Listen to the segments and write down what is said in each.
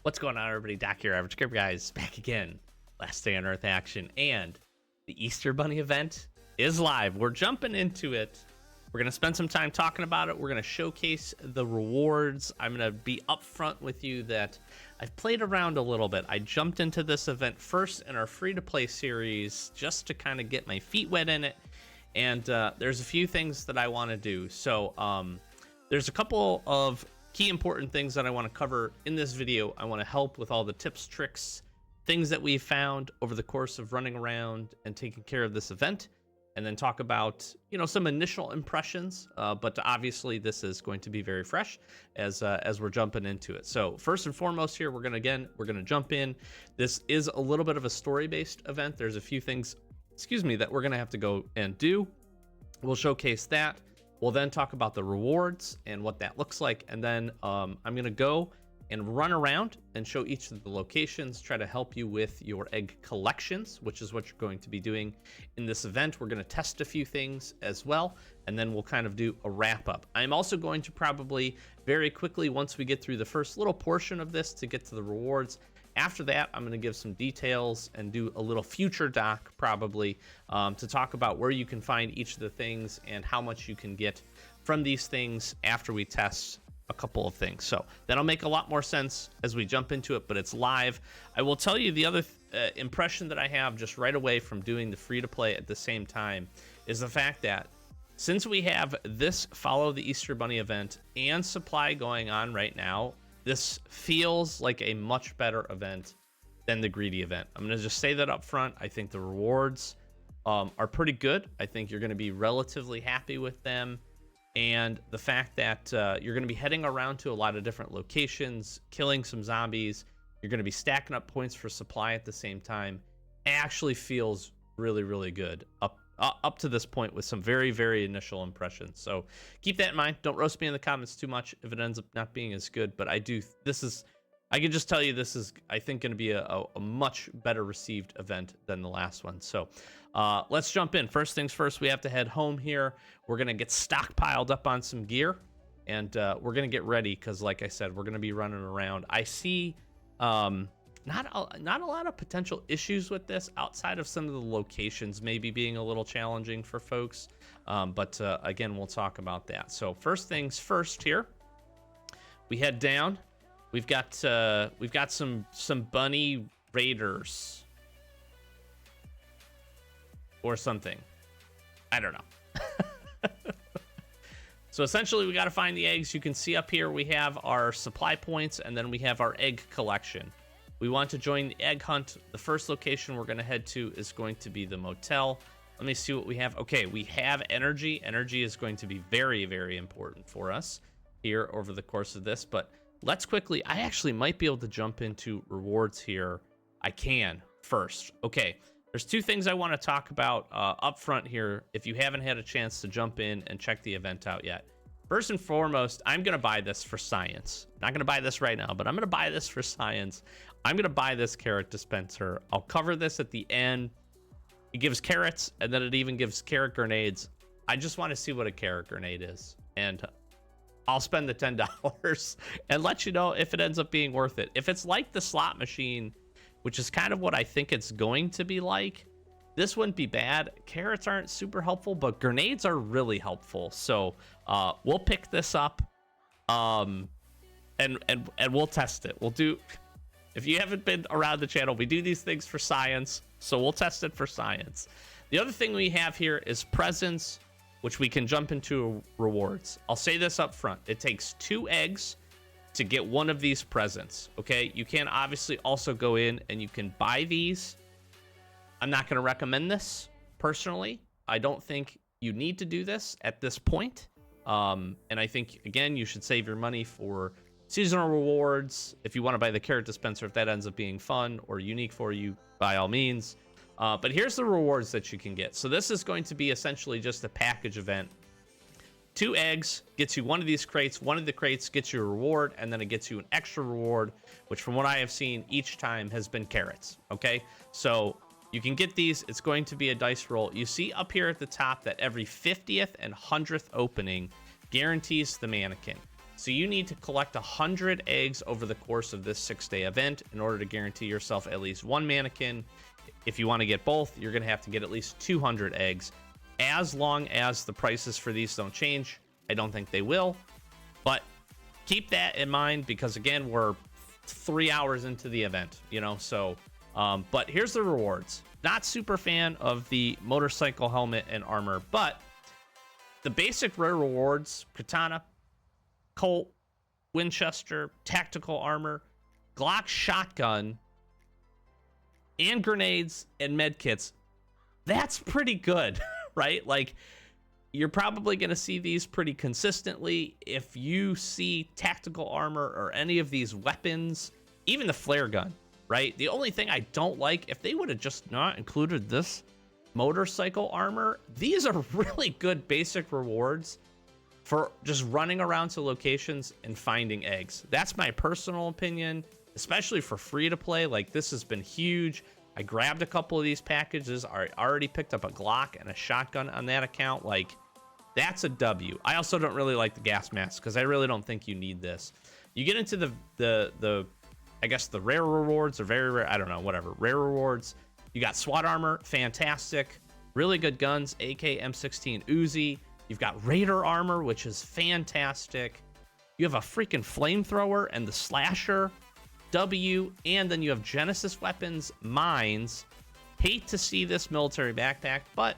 What's going on, everybody? Doc here, Average Gamer Guys, back again. Last day on Earth action, and the Easter Bunny event is live. We're jumping into it. We're going to spend some time talking about it. We're going to showcase the rewards. I'm going to be upfront with you that I've played around a little bit. I jumped into this event first in our free-to-play series just to kind of get my feet wet in it, and there's a few things that I want to do. So there's a couple of key important things that I want to cover in this video. I want to help with all the tips, tricks, things that we've found over the course of running around and taking care of this event, and then talk about, you know, some initial impressions. But obviously this is going to be very fresh as we're jumping into it. So first and foremost here, we're gonna jump in. This is a little bit of a story-based event. There's a few things, that we're gonna have to go and do. We'll showcase that. We'll then talk about the rewards and what that looks like. And then I'm going to go and run around and show each of the locations, try to help you with your egg collections, which is what you're going to be doing in this event. We're going to test a few things as well, and then we'll kind of do a wrap up. I'm also going to probably very quickly, once we get through the first little portion of this to get to the rewards, after that, I'm going to give some details and do a little future doc probably to talk about where you can find each of the things and how much you can get from these things after we test a couple of things. So that'll make a lot more sense as we jump into it, but it's live. I will tell you the other impression that I have just right away from doing the free to play at the same time is the fact that since we have this Follow the Easter Bunny event and supply going on right now, this feels like a much better event than the greedy event. I'm going to just say that up front. I think the rewards are pretty good. I think you're going to be relatively happy with them. And the fact that you're going to be heading around to a lot of different locations, killing some zombies, you're going to be stacking up points for supply at the same time, actually feels really, really good up to this point with some very, very initial impressions. So keep that in mind. Don't roast me in the comments too much if it ends up not being as good. But I can just tell you this is, I think, going to be a much better received event than the last one. So let's jump in. First things first, we have to head home here. We're going to get stockpiled up on some gear, and we're going to get ready because, like I said, we're going to be running around. I see not a lot of potential issues with this outside of some of the locations maybe being a little challenging for folks. But again, we'll talk about that. So first things first here, we head down. We've got some bunny raiders or something. I don't know. So essentially we got to find the eggs. You can see up here we have our supply points, and then we have our egg collection. We want to join the egg hunt. The first location we're going to head to is going to be the motel. Let me see what we have. Okay, we have energy. Energy is going to be very, very important for us here over the course of this. But let's quickly, I actually might be able to jump into rewards here. I can first. Okay, there's two things I want to talk about up front here if you haven't had a chance to jump in and check the event out yet. First and foremost, I'm going to buy this for science. Not going to buy this right now, but I'm going to buy this for science. I'm going to buy this carrot dispenser. I'll cover this at the end. It gives carrots, and then it even gives carrot grenades. I just want to see what a carrot grenade is. And I'll spend the $10 and let you know if it ends up being worth it. If it's like the slot machine, which is kind of what I think it's going to be like, this wouldn't be bad. Carrots aren't super helpful, but grenades are really helpful. So we'll pick this up and we'll test it. We'll do, if you haven't been around the channel, we do these things for science. So we'll test it for science. The other thing we have here is presents, which we can jump into rewards. I'll say this up front. It takes 2 eggs to get one of these presents. Okay, you can obviously also go in and you can buy these. I'm not going to recommend this personally. I don't think you need to do this at this point. And I think, again, you should save your money for seasonal rewards. If you want to buy the carrot dispenser, if that ends up being fun or unique for you, by all means. But here's the rewards that you can get. So this is going to be essentially just a package event. 2 eggs gets you one of these crates. One of the crates gets you a reward, and then it gets you an extra reward, which from what I have seen each time has been carrots. Okay, so you can get these. It's going to be a dice roll. You see up here at the top that every 50th and 100th opening guarantees the mannequin. So you need to collect 100 eggs over the course of this 6-day event in order to guarantee yourself at least one mannequin. If you want to get both, you're going to have to get at least 200 eggs. As long as the prices for these don't change, I don't think they will. But keep that in mind because, again, we're 3 hours into the event, you know? So, but here's the rewards. Not super fan of the motorcycle helmet and armor, but the basic rare rewards, katana, Colt, Winchester, tactical armor, Glock shotgun, and grenades and med kits. That's pretty good, right? Like, you're probably going to see these pretty consistently. If you see tactical armor or any of these weapons, even the flare gun, right? The only thing I don't like, if they would have just not included this motorcycle armor, these are really good basic rewards for just running around to locations and finding eggs. That's my personal opinion, especially for free to play. Like, this has been huge. I grabbed a couple of these packages. I already picked up a Glock and a shotgun on that account. Like, that's a W. I also don't really like the gas mask because I really don't think you need this. You get into the I guess the rare rewards or very rare, I don't know, whatever, rare rewards. You got SWAT armor, fantastic. Really good guns, AK, M16, Uzi. You've got Raider armor, which is fantastic. You have a freaking flamethrower and the slasher, W, and then you have Genesis weapons, mines. Hate to see this military backpack, but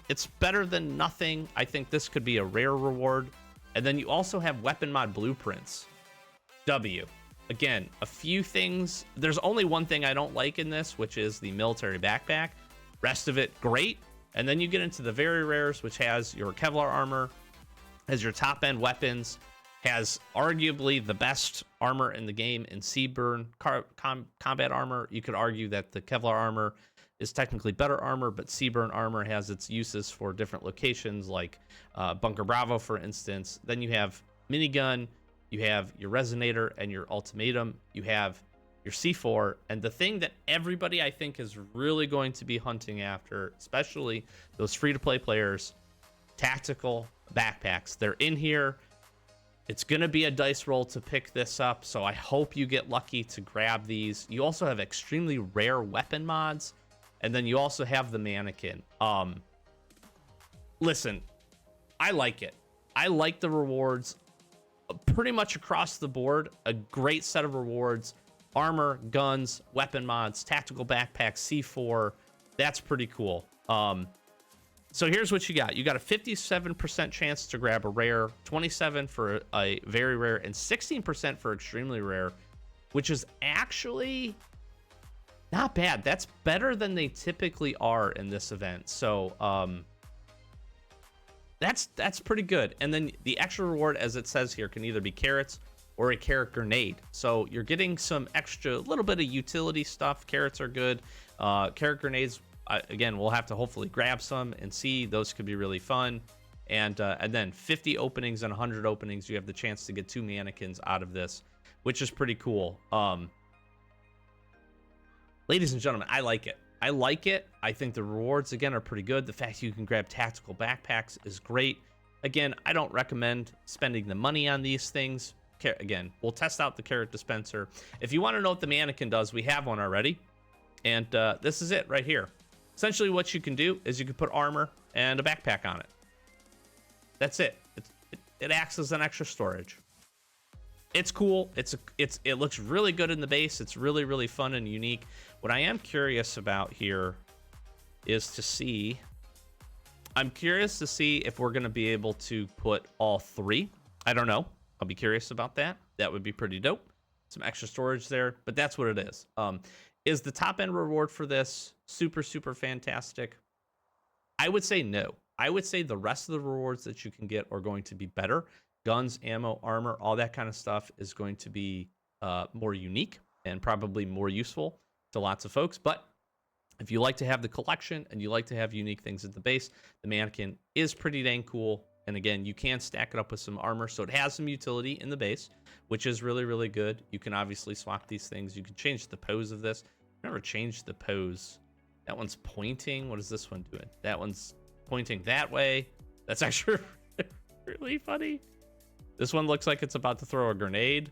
it's better than nothing. I think this could be a rare reward. And then you also have weapon mod blueprints, W. Again, a few things. There's only one thing I don't like in this, which is the military backpack. Rest of it, great. And then you get into the very rares, which has your Kevlar armor, has your top end weapons, has arguably the best armor in the game in Seaburn combat armor. You could argue that the Kevlar armor is technically better armor, but Seaburn armor has its uses for different locations, like Bunker Bravo, for instance. Then you have minigun, you have your resonator and your ultimatum, you have your C4, and the thing that everybody I think is really going to be hunting after, especially those free-to-play players, tactical backpacks. They're in here. It's going to be a dice roll to pick this up, so I hope you get lucky to grab these. You also have extremely rare weapon mods, and then you also have the mannequin. Listen, I like it. I like the rewards pretty much across the board. A great set of rewards. Armor, guns, weapon mods, tactical backpack, C4. That's pretty cool. So here's what you got. You got a 57% chance to grab a rare, 27 for a very rare, and 16% for extremely rare, which is actually not bad. That's better than they typically are in this event. So that's pretty good. And then the extra reward, as it says here, can either be carrots or a carrot grenade. So you're getting some extra, little bit of utility stuff. Carrots are good. Carrot grenades, again, we'll have to hopefully grab some and see. Those could be really fun. And then 50 openings and 100 openings, you have the chance to get 2 mannequins out of this, which is pretty cool. Ladies and gentlemen, I like it. I like it. I think the rewards, again, are pretty good. The fact you can grab tactical backpacks is great. Again, I don't recommend spending the money on these things. Again, we'll test out the carrot dispenser. If you want to know what the mannequin does, we have one already. And this is it right here. Essentially what you can do is you can put armor and a backpack on it. That's it. It acts as an extra storage. It's cool. It looks really good in the base. It's really, really fun and unique. What I am curious about here is to see... I'm curious to see if we're going to be able to put all 3. I don't know. I'll be curious about that. That would be pretty dope. Some extra storage there, but that's what it is. Is the top end reward for this super, super fantastic? I would say no. I would say the rest of the rewards that you can get are going to be better. Guns, ammo, armor, all that kind of stuff is going to be more unique and probably more useful to lots of folks. But if you like to have the collection and you like to have unique things at the base, the mannequin is pretty dang cool. And again, you can stack it up with some armor, so it has some utility in the base, which is really, really good. You can obviously swap these things. You can change the pose of this. Never changed the pose. That one's pointing. What is this one doing? That one's pointing that way. That's actually really funny. This one looks like it's about to throw a grenade.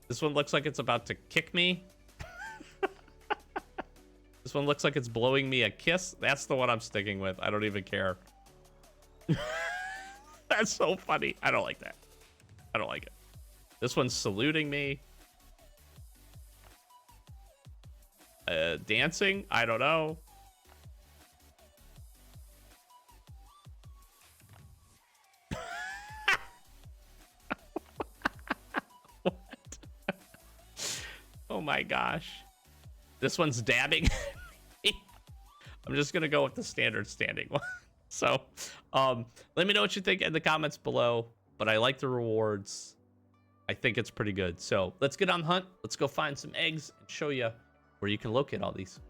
This one looks like it's about to kick me. This one looks like it's blowing me a kiss. That's the one I'm sticking with. I don't even care. That's so funny. I don't like that. I don't like it. This one's saluting me. Dancing? I don't know. What? Oh my gosh. This one's dabbing. I'm just gonna go with the standard standing one. So let me know what you think in the comments below, but I like the rewards. I think it's pretty good. So let's get on the hunt. Let's go find some eggs and show you where you can locate all these.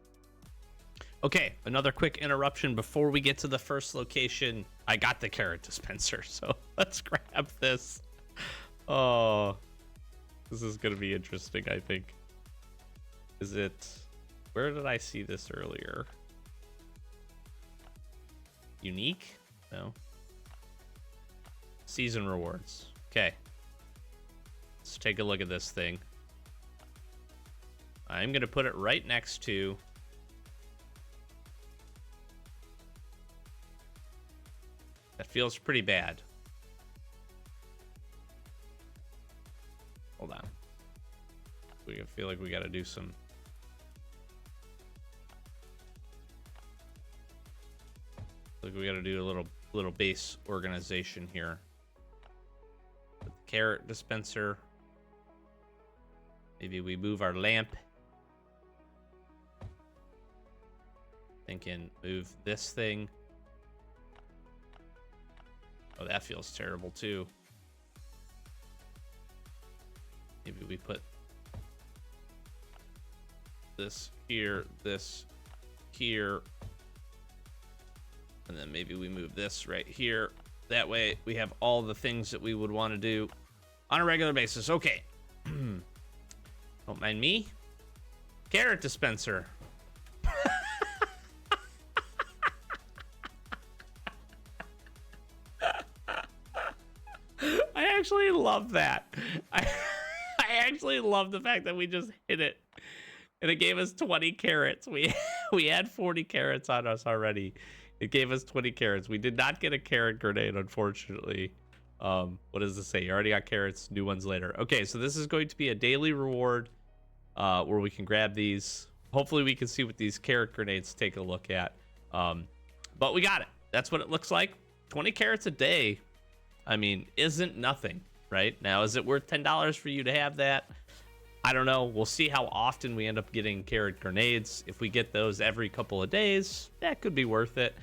Okay, another quick interruption before we get to the first location. I got the carrot dispenser, so let's grab this. Oh, this is gonna be interesting, I think. Is it, where did I see this earlier? Unique? No. Season rewards. Okay. Let's take a look at this thing. I'm going to put it right next to that. Feels pretty bad. Hold on. We feel like we got to do some. Like we got to do a little base organization here. With the carrot dispenser. Maybe we move our lamp. Thinking move this thing. Oh, that feels terrible too. Maybe we put this here, and then maybe we move this right here. That way we have all the things that we would want to do on a regular basis. Okay. Don't mind me. Carrot dispenser. I actually love that. I actually love the fact that we just hit it and it gave us 20 carrots. We had 40 carrots on us already. It gave us 20 carrots. We did not get a carrot grenade, unfortunately. What does this say? You already got carrots, new ones later. Okay, so this is going to be a daily reward where we can grab these. Hopefully we can see what these carrot grenades take a look at. But we got it. That's what it looks like. 20 carrots a day, I mean, isn't nothing, right? Now, is it worth $10 for you to have that? I don't know. We'll see how often we end up getting carrot grenades. If we get those every couple of days, that could be worth it.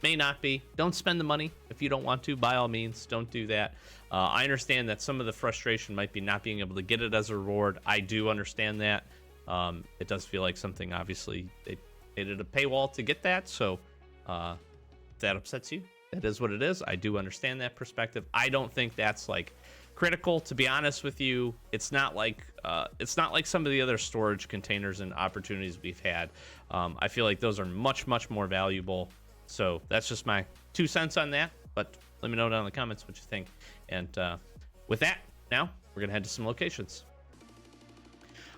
May not be. Don't spend the money if you don't want to. By all means, don't do that. I understand that some of the frustration might be not being able to get it as a reward. I do understand that. It does feel like something, obviously, they needed a paywall to get that. So if that upsets you, that is what it is. I do understand that perspective. I don't think that's like critical, to be honest with you. It's not like some of the other storage containers and opportunities we've had. I feel like those are much more valuable. So that's just my 2 cents on that. But let me know down in the comments what you think. And with that, now we're gonna head to some locations.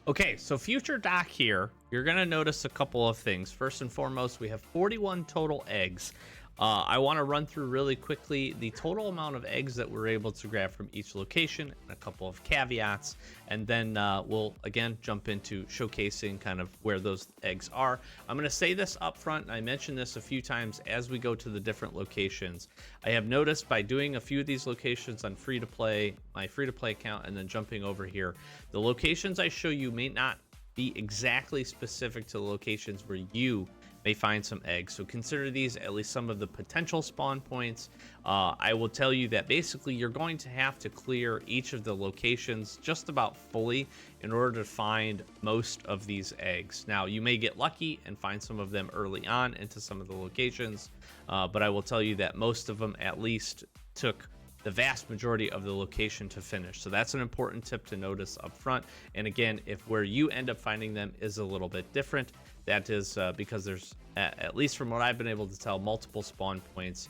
Okay, so future dock here, you're gonna notice a couple of things. First and foremost, we have 41 total eggs. I want to run through really quickly the total amount of eggs that we're able to grab from each location and a couple of caveats, and then we'll again jump into showcasing kind of where those eggs are. I'm going to say this up front, and I mentioned this a few times as we go to the different locations. I have noticed by doing a few of these locations on free-to-play, my free-to-play account, and then jumping over here, the locations I show you may not be exactly specific to the locations where you may find some eggs. So consider these at least some of the potential spawn points. I will tell you that basically you're going to have to clear each of the locations just about fully in order to find most of these eggs. Now, you may get lucky and find some of them early on into some of the locations, but I will tell you that most of them at least took the vast majority of the location to finish. So that's an important tip to notice up front. And again, if where you end up finding them is a little bit different, That is because there's, at least from what I've been able to tell, multiple spawn points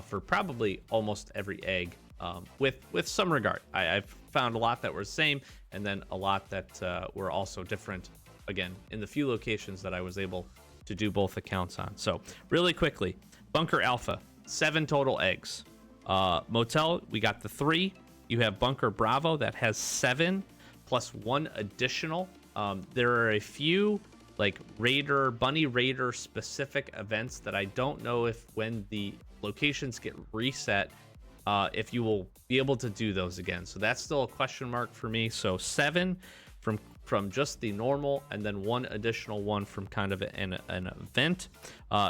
for probably almost every egg, with some regard. I've found a lot that were the same, and then a lot that were also different, again, in the few locations that I was able to do both accounts on. So really quickly, Bunker Alpha, 7 total eggs. Motel, we got the 3. You have Bunker Bravo that has 7 plus 1 additional. There are a few like Bunny Raider specific events that I don't know if when the locations get reset, if you will be able to do those again. So that's still a question mark for me. So 7 from just the normal, and then 1 additional one from kind of an event.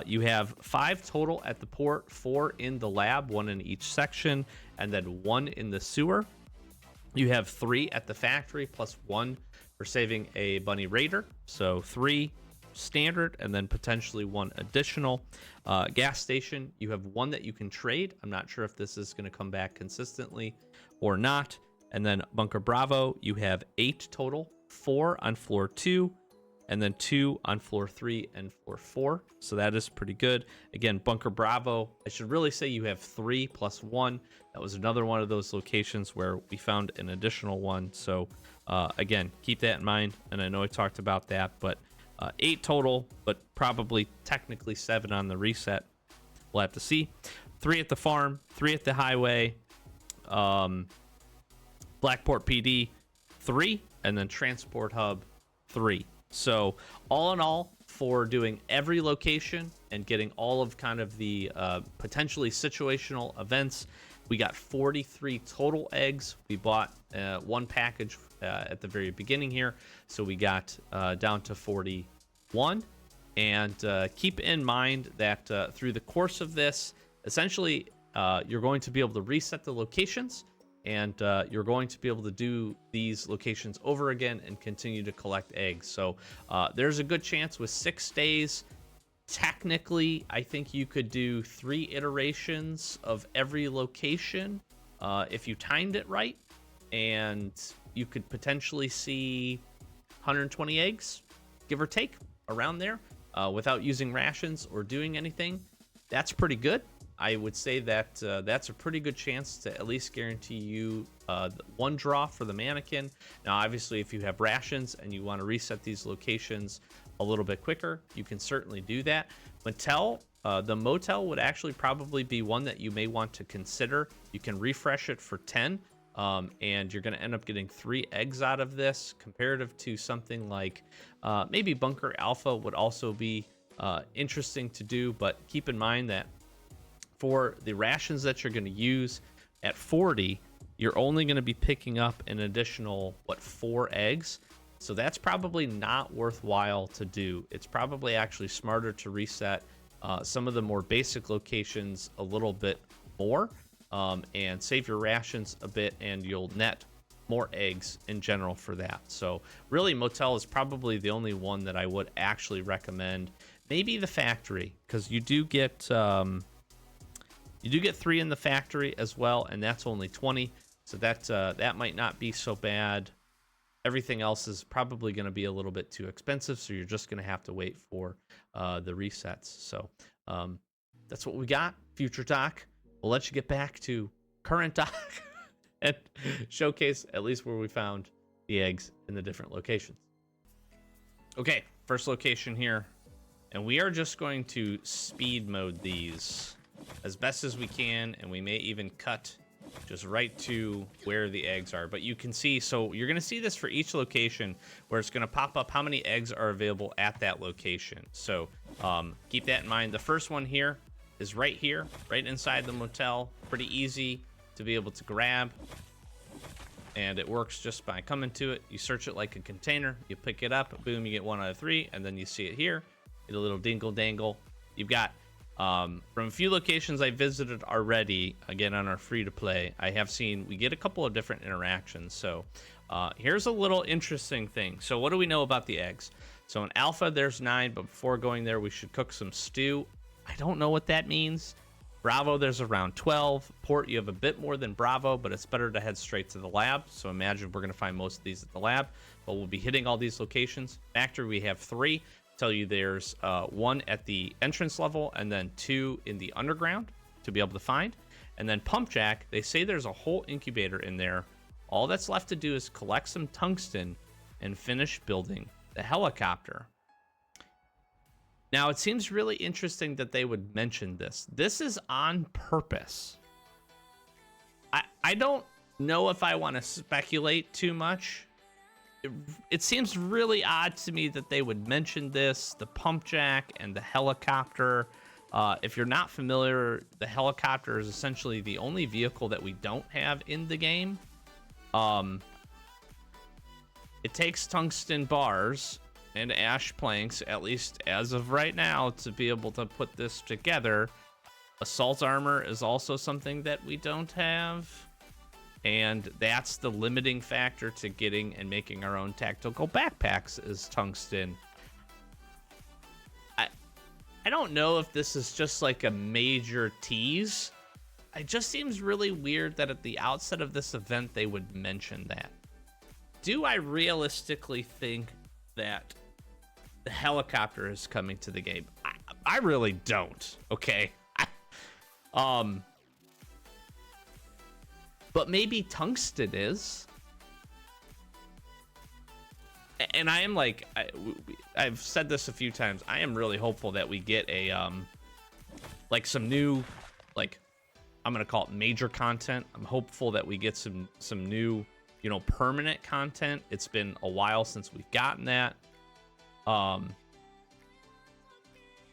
You have 5 total at the port, 4 in the lab, 1 in each section, and then 1 in the sewer. You have 3 at the factory plus 1 for saving a Bunny Raider. So 3 standard, and then potentially 1 additional. Gas station, you have 1 that you can trade. I'm not sure if this is going to come back consistently or not. And then Bunker Bravo, you have 8 total, 4 on floor 2, and then 2 on floor 3 and floor 4. So that is pretty good. Again, Bunker Bravo, I should really say you have 3 plus 1. That was another one of those locations where we found an additional one. So again, keep that in mind. And I know I talked about that, but 8 total, but probably technically 7 on the reset. We'll have to see. 3 at the farm, 3 at the highway, Blackport PD 3, and then Transport Hub 3. So all in all, for doing every location and getting all of kind of the potentially situational events, we got 43 total eggs. We bought 1 package at the very beginning here, so we got down to 41. And keep in mind that through the course of this, essentially you're going to be able to reset the locations, and you're going to be able to do these locations over again and continue to collect eggs. So there's a good chance with 6 days, technically, I think you could do 3 iterations of every location if you timed it right, and you could potentially see 120 eggs, give or take, around there, without using rations or doing anything. That's pretty good. I would say that that's a pretty good chance to at least guarantee you 1 draw for the mannequin. Now, obviously, if you have rations and you want to reset these locations a little bit quicker, you can certainly do that. The Motel would actually probably be one that you may want to consider. You can refresh it for 10, and you're going to end up getting 3 eggs out of this, comparative to something like maybe Bunker Alpha would also be interesting to do. But keep in mind that for the rations that you're going to use at 40, you're only going to be picking up an additional 4 eggs. So that's probably not worthwhile to do. It's probably actually smarter to reset some of the more basic locations a little bit more, and save your rations a bit, and you'll net more eggs in general for that. So really, Motel is probably the only one that I would actually recommend. Maybe the factory, because you do get 3 in the factory as well, and that's only 20. So that might not be so bad. Everything else is probably going to be a little bit too expensive, so you're just going to have to wait for the resets. So that's what we got. Future Doc, we'll let you get back to current Doc and showcase at least where we found the eggs in the different locations. Okay, first location here, and we are just going to speed mode these as best as we can, and we may even cut just right to where the eggs are. But you can see, so you're going to see this for each location, where it's going to pop up how many eggs are available at that location. So keep that in mind. The first one here is right here, right inside the Motel. Pretty easy to be able to grab, and it works just by coming to it. You search it like a container, you pick it up, boom, you get 1 out of 3, and then you see it here, get a little dingle dangle. You've got from a few locations I visited already, again on our free to play, I have seen we get a couple of different interactions. So here's a little interesting thing. So what do we know about the eggs? So in Alpha there's 9, but before going there we should cook some stew. I don't know what that means. Bravo, there's around 12. Port, you have a bit more than Bravo, but it's better to head straight to the lab. So imagine we're going to find most of these at the lab, but we'll be hitting all these locations. Factory, we have 3. tell you there's one at the entrance level and then 2 in the underground to be able to find. And then pump jack, they say there's a whole incubator in there. All that's left to do is collect some tungsten and finish building the helicopter. Now, it seems really interesting that they would mention this. This is on purpose. I don't know if I want to speculate too much. It seems really odd to me that they would mention this, the pump jack and the helicopter. If you're not familiar, the helicopter is essentially the only vehicle that we don't have in the game. It takes tungsten bars and ash planks, at least as of right now, to be able to put this together. Assault armor is also something that we don't have. And that's the limiting factor to getting and making our own tactical backpacks is tungsten. I don't know if this is just like a major tease. It just seems really weird that at the outset of this event, they would mention that. Do I realistically think that the helicopter is coming to the game? I really don't, okay? But maybe tungsten is. And I am like, I've said this a few times. I am really hopeful that we get a, like some new, like, I'm going to call it major content. I'm hopeful that we get some new, you know, permanent content. It's been a while since we've gotten that.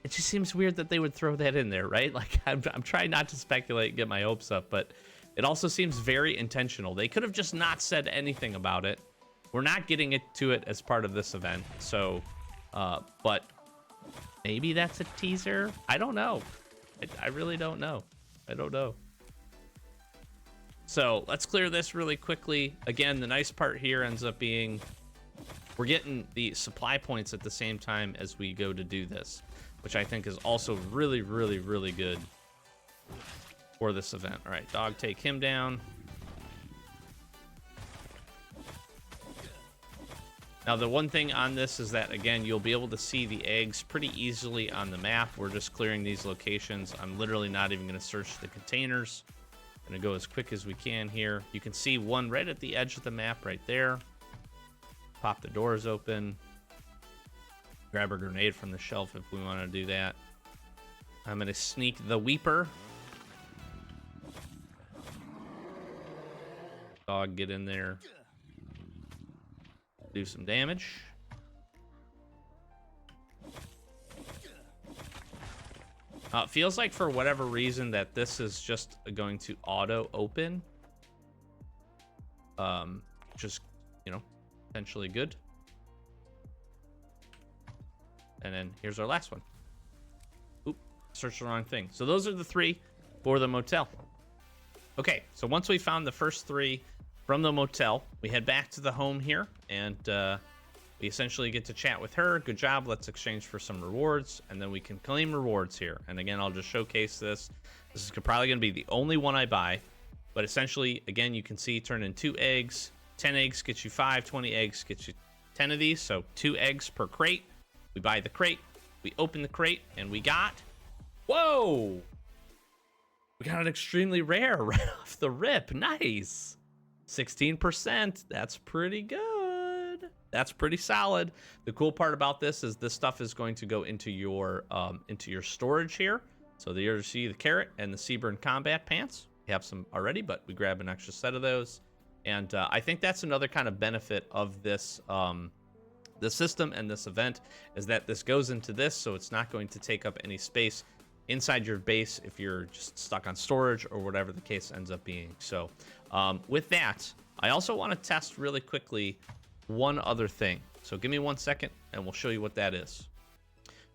It just seems weird that they would throw that in there, right? Like, I'm trying not to speculate and get my hopes up, but it also seems very intentional. They could have just not said anything about it. We're not getting to it as part of this event, so, but maybe that's a teaser? I don't know. I really don't know. I don't know. So let's clear this really quickly. Again, the nice part here ends up being we're getting the supply points at the same time as we go to do this, which I think is also really, really, really good for this event. All right, dog, take him down. Now, the one thing on this is that, again, you'll be able to see the eggs pretty easily on the map. We're just clearing these locations. I'm literally not even going to search the containers. I'm going to go as quick as we can here. You can see one right at the edge of the map right there. Pop the doors open. Grab a grenade from the shelf if we want to do that. I'm going to sneak the Weeper. Dog, get in there. Do some damage. It feels like for whatever reason that this is just going to auto open. Just, you know, potentially good. And then here's our last one. Oop, searched the wrong thing. So those are the 3 for the motel. Okay, so once we found the first 3 from the motel, we head back to the home here, and we essentially get to chat with her. Good job, let's exchange for some rewards, and then we can claim rewards here. And again, I'll just showcase this. This is probably going to be the only one I buy, but essentially, again, you can see turn in 2 eggs. 10 eggs gets you 5, 20 eggs gets you 10 of these, so 2 eggs per crate. We buy the crate, we open the crate, and we got, whoa! We got an extremely rare right off the rip. Nice! 16%, that's pretty good. That's pretty solid. The cool part about this is this stuff is going to go into your storage here. So there you see the carrot and the Seaburn combat pants. We have some already, but we grab an extra set of those. And I think that's another kind of benefit of this the system and this event is that this goes into this, so it's not going to take up any space inside your base if you're just stuck on storage or whatever the case ends up being. So with that, I also want to test really quickly one other thing. So give me 1 second and we'll show you what that is.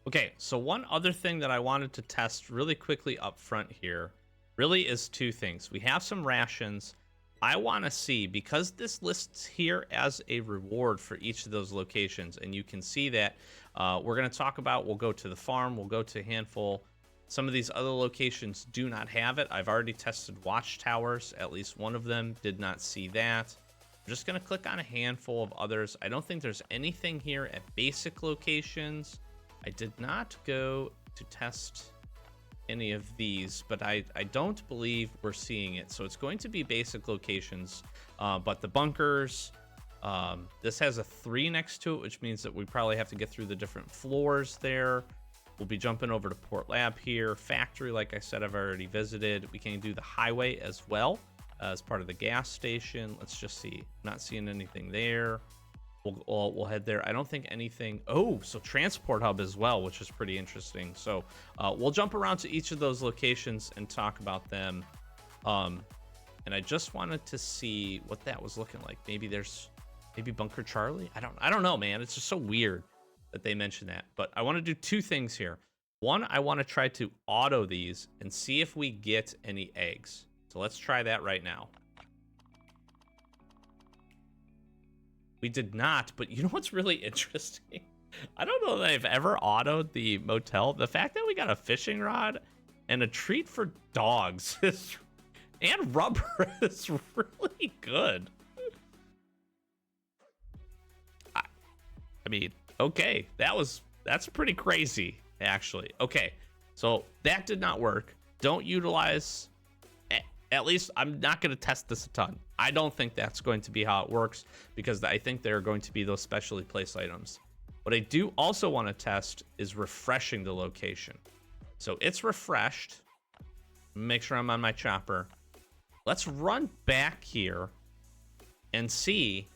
Okay, so one other thing that I wanted to test really quickly up front here really is 2 things. We have some rations. I want to see, because this lists here as a reward for each of those locations, and you can see that we're going to talk about, we'll go to the farm, we'll go to a handful. Some of these other locations do not have it. I've already tested watchtowers. At least one of them did not see that. I'm just going to click on a handful of others. I don't think there's anything here at basic locations. I did not go to test any of these, but I don't believe we're seeing it. So it's going to be basic locations, but the bunkers, this has a 3 next to it, which means that we probably have to get through the different floors there. We'll be jumping over to Port Lab here. Factory, like I said, I've already visited. We can do the highway as well as part of the gas station. Let's just see. Not seeing anything there. We'll head there. I don't think anything. Oh, so transport hub as well, which is pretty interesting. So we'll jump around to each of those locations and talk about them. And I just wanted to see what that was looking like. Maybe Bunker Charlie. I don't know, man. It's just so weird that they mentioned that. But I want to do 2 things here. One, I want to try to auto these and see if we get any eggs. So let's try that right now. We did not, but you know what's really interesting? I don't know that I've ever autoed the motel. The fact that we got a fishing rod and a treat for dogs and rubber is really good. I mean, okay, that's pretty crazy, actually. Okay, so that did not work. Don't utilize, at least I'm not going to test this a ton. I don't think that's going to be how it works, because I think there are going to be those specially placed items. What I do also want to test is refreshing the location. So it's refreshed. Make sure I'm on my chopper. Let's run back here and see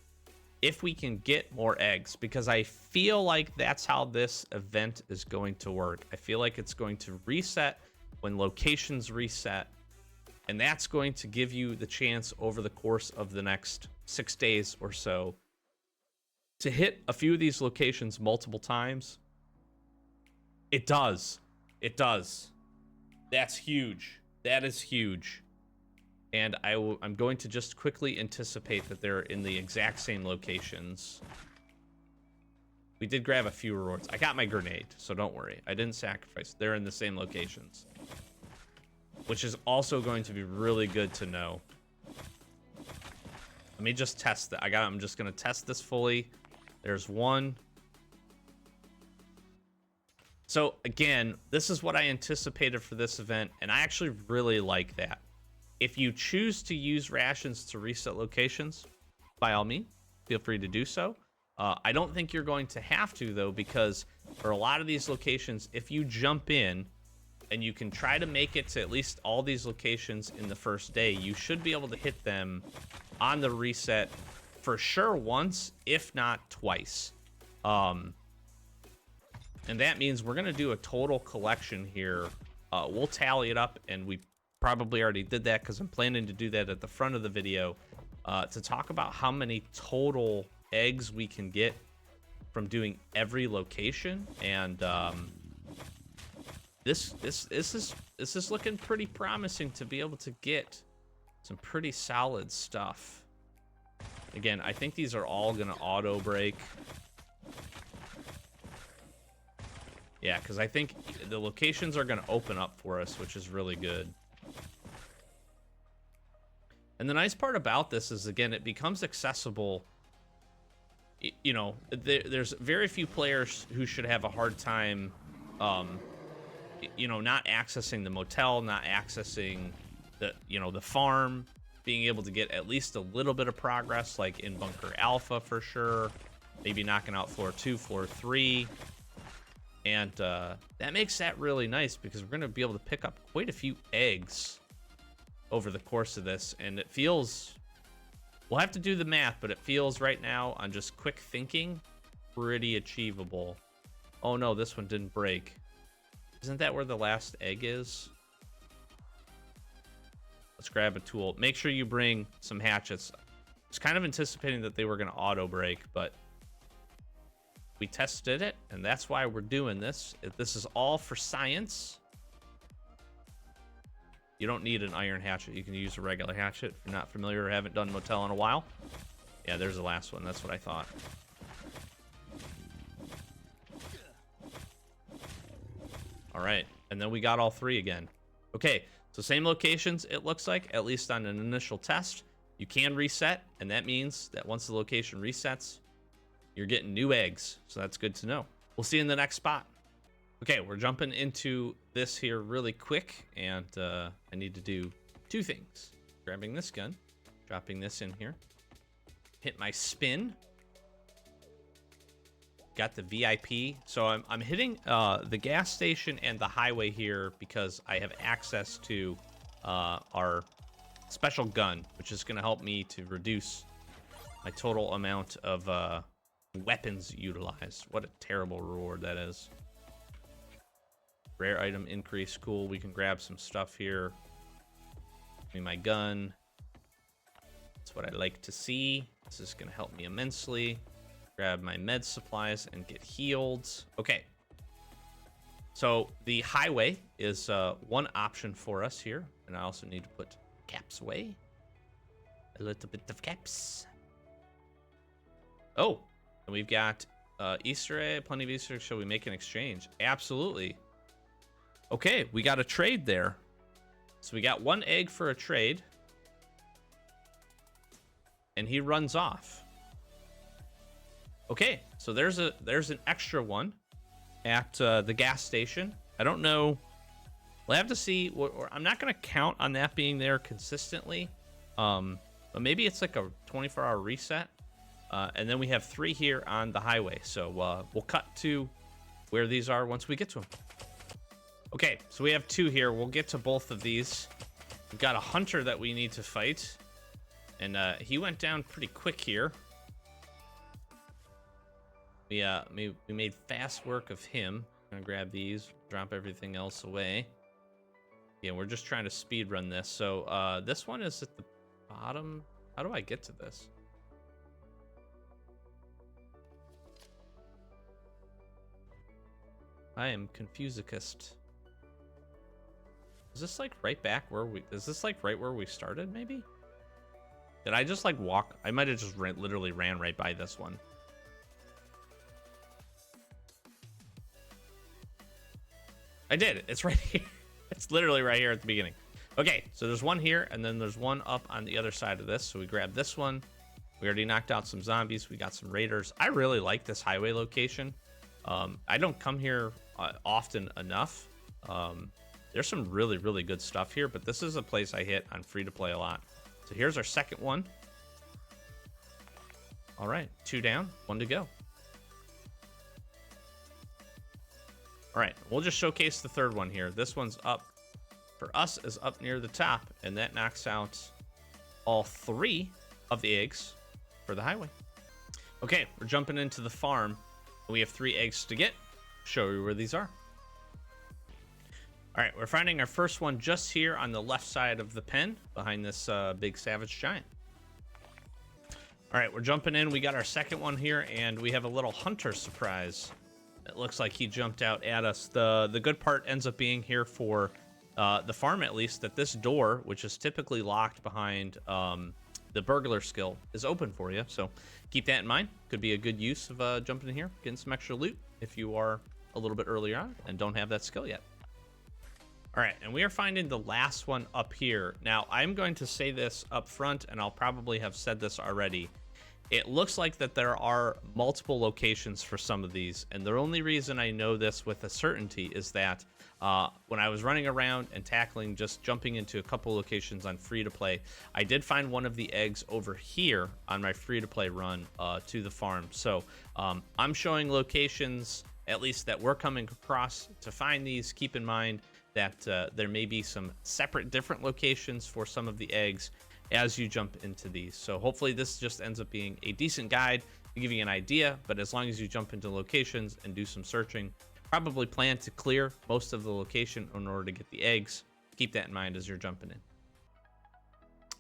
if we can get more eggs, because I feel like that's how this event is going to work. I feel like it's going to reset when locations reset, and that's going to give you the chance over the course of the next 6 days or so to hit a few of these locations multiple times. It does. That's huge. That is huge. And I'm going to just quickly anticipate that they're in the exact same locations. We did grab a few rewards. I got my grenade, so don't worry. I didn't sacrifice. They're in the same locations, which is also going to be really good to know. Let me just test that. I'm just going to test this fully. There's one. So again, this is what I anticipated for this event, and I actually really like that. If you choose to use rations to reset locations, by all means, feel free to do so. I don't think you're going to have to, though, because for a lot of these locations, if you jump in and you can try to make it to at least all these locations in the first day, you should be able to hit them on the reset for sure once, if not twice. And that means we're going to do a total collection here. We'll tally it up, and we probably already did that because I'm planning to do that at the front of the video to talk about how many total eggs we can get from doing every location. And this is looking pretty promising to be able to get some pretty solid stuff. Again, I think these are all gonna auto break. Yeah, because I think the locations are gonna open up for us, which is really good. And the nice part about this is, again, it becomes accessible. You know, there's very few players who should have a hard time, you know, not accessing the motel, not accessing the, you know, the farm, being able to get at least a little bit of progress, like in Bunker Alpha for sure, maybe knocking out floor 2, floor 3. And that makes that really nice because we're going to be able to pick up quite a few eggs over the course of this, and it feels, we'll have to do the math, but it feels right now on just quick thinking pretty achievable. Oh no, this one didn't break. Isn't that where the last egg is? Let's grab a tool. Make sure you bring some hatchets. I was kind of anticipating that they were going to auto break, but we tested it, and that's why we're doing this. This is all for science. You don't need an iron hatchet. You can use a regular hatchet if you're not familiar or haven't done Motel in a while. Yeah, there's the last one. That's what I thought. All right, and then we got all 3 again. Okay, so same locations, it looks like, at least on an initial test. You can reset, and that means that once the location resets, you're getting new eggs. So that's good to know. We'll see you in the next spot. Okay, we're jumping into this here really quick, and I need to do two things. Grabbing this gun, dropping this in here, hit my spin. Got the VIP. So I'm hitting the gas station and the highway here because I have access to our special gun, which is going to help me to reduce my total amount of weapons utilized. What a terrible reward that is. Rare item increase. Cool. We can grab some stuff here. Give me my gun. That's what I like to see. This is going to help me immensely. Grab my med supplies and get healed. Okay. So the highway is one option for us here. And I also need to put caps away. A little bit of caps. Oh, and we've got Easter egg, plenty of Easter eggs. Shall we make an exchange? Absolutely. Okay, we got a trade there. So we got 1 egg for a trade. And he runs off. Okay, so there's an extra one at the gas station. I don't know. We'll have to see. I'm not going to count on that being there consistently. But maybe it's like a 24-hour reset. And then we have 3 here on the highway. So we'll cut to where these are once we get to them. Okay, so we have 2 here. We'll get to both of these. We've got a hunter that we need to fight. And he went down pretty quick here. We made fast work of him. I'm gonna grab these, drop everything else away. Yeah, we're just trying to speed run this. So this one is at the bottom. How do I get to this? I am confusedicust. Is this like right back where we? Is this like right where we started? Maybe. Did I just like walk? I might have just literally ran right by this one. I did. It's right here. It's literally right here at the beginning. Okay, so there's one here, and then there's one up on the other side of this. So we grab this one. We already knocked out some zombies. We got some raiders. I really like this highway location. I don't come here often enough. There's some really, really good stuff here, but this is a place I hit on free-to-play a lot. So here's our second one. All right, 2 down, 1 to go. All right, we'll just showcase the third one here. This one's up, for us, is up near the top, and that knocks out all 3 of the eggs for the highway. Okay, we're jumping into the farm. We have 3 eggs to get. Show you where these are. All right, we're finding our first one just here on the left side of the pen, behind this big savage giant. All right, we're jumping in. We got our second one here, and we have a little hunter surprise. It looks like he jumped out at us. The good part ends up being here for the farm, at least, that this door, which is typically locked behind the burglar skill, is open for you. So keep that in mind. Could be a good use of jumping in here, getting some extra loot if you are a little bit earlier on and don't have that skill yet. All right, and we are finding the last one up here. Now, I'm going to say this up front, and I'll probably have said this already. It looks like that there are multiple locations for some of these, and the only reason I know this with a certainty is that when I was running around and tackling, just jumping into a couple locations on free-to-play, I did find one of the eggs over here on my free-to-play run to the farm. So I'm showing locations, at least that we're coming across to find these. Keep in mind that there may be some separate different locations for some of the eggs as you jump into these. So hopefully this just ends up being a decent guide to give you an idea, but as long as you jump into locations and do some searching, probably plan to clear most of the location in order to get the eggs. Keep that in mind as you're jumping in.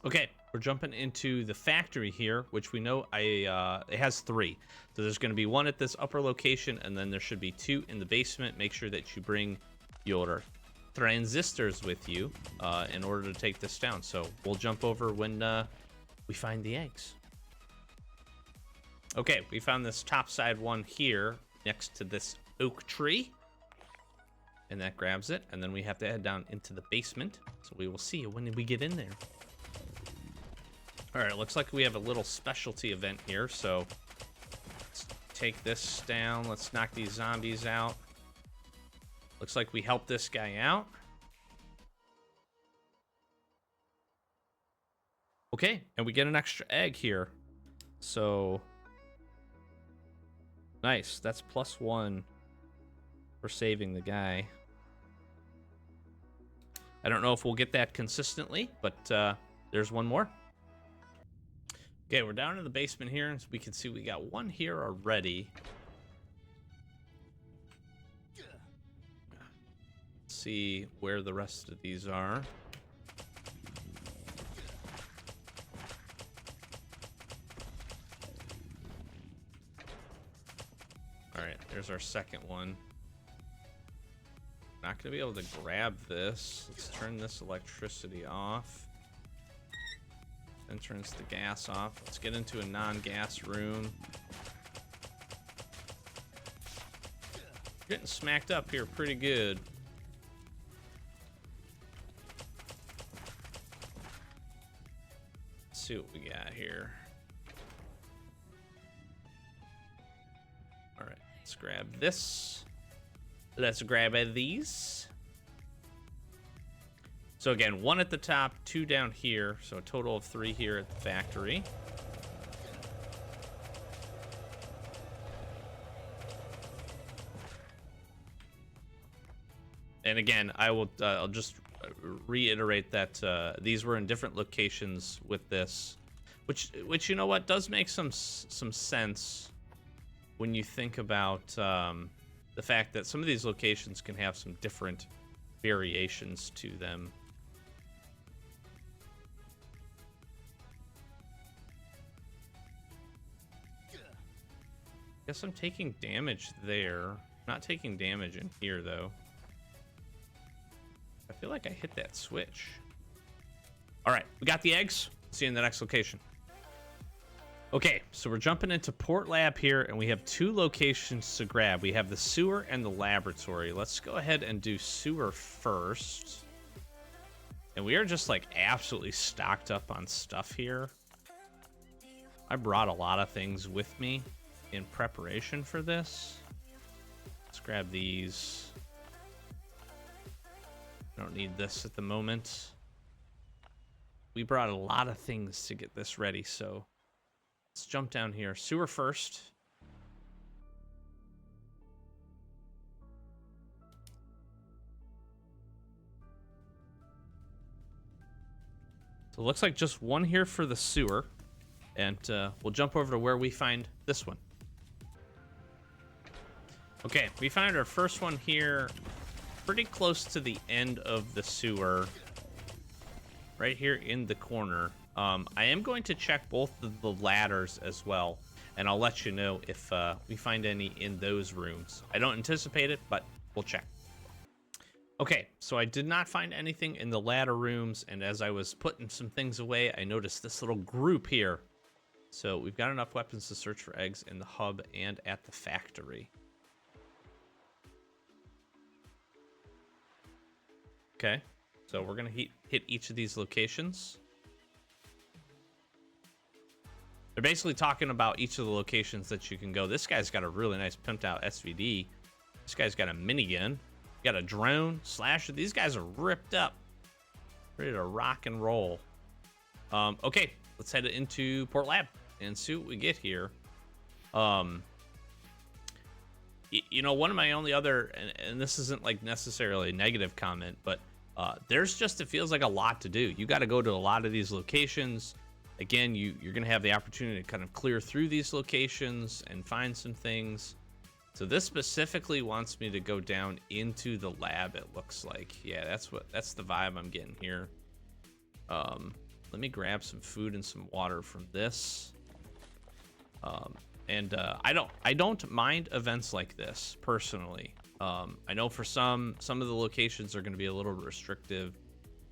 Okay, we're jumping into the factory here, which we know it has 3. So there's going to be 1 at this upper location, and then there should be 2 in the basement. Make sure that you bring your transistors with you in order to take this down. So we'll jump over when we find the eggs. Okay, we found this top side one here next to this oak tree, and that grabs it, and then we have to head down into the basement. So we will see when we get in there. All right, looks like we have a little specialty event here, so let's take this down. Let's knock these zombies out. Looks like we helped this guy out. Okay, and we get an extra egg here. So, nice. That's +1 for saving the guy. I don't know if we'll get that consistently, but there's one more. Okay, we're down in the basement here, and so we can see we got one here already. Let's see where the rest of these are. All right, there's our second one. Not gonna be able to grab this. Let's turn this electricity off. Then turns the gas off. Let's get into a non-gas room. Getting smacked up here pretty good. Let's see what we got here. All right, let's grab this. Let's grab these. So again, 1 at the top, 2 down here. So a total of 3 here at the factory. And again, I'll just reiterate that these were in different locations with this, which you know what does make some sense when you think about the fact that some of these locations can have some different variations to them. Guess I'm taking damage there. Not taking damage in here, though. I feel like I hit that switch. All right, we got the eggs. See you in the next location. Okay, so we're jumping into Port Lab here, and we have 2 locations to grab. We have the sewer and the laboratory. Let's go ahead and do sewer first. And we are just like absolutely stocked up on stuff here. I brought a lot of things with me in preparation for this. Let's grab these. I don't need this at the moment. We brought a lot of things to get this ready, so let's jump down here. Sewer first. So it looks like just one here for the sewer. And we'll jump over to where we find this one. Okay, we find our first one here pretty close to the end of the sewer. Right here in the corner. I am going to check both of the ladders as well, and I'll let you know if we find any in those rooms. I don't anticipate it, but we'll check. Okay, so I did not find anything in the ladder rooms, and as I was putting some things away, I noticed this little group here. So we've got enough weapons to search for eggs in the hub and at the factory. Okay, so we're gonna hit each of these locations. They're basically talking about each of the locations that you can go. This guy's got a really nice pimped out SVD. This guy's got a minigun. Got a drone, slasher. These guys are ripped up. Ready to rock and roll. Okay, let's head into Port Lab and see what we get here. You know, one of my only other, and this isn't like necessarily a negative comment, but there's just, it feels like a lot to do. You got to go to a lot of these locations. Again, you're going to have the opportunity to kind of clear through these locations and find some things. So this specifically wants me to go down into the lab, it looks like. Yeah, that's the vibe I'm getting here. Let me grab some food and some water from this. I don't mind events like this personally. I know for some of the locations are going to be a little restrictive,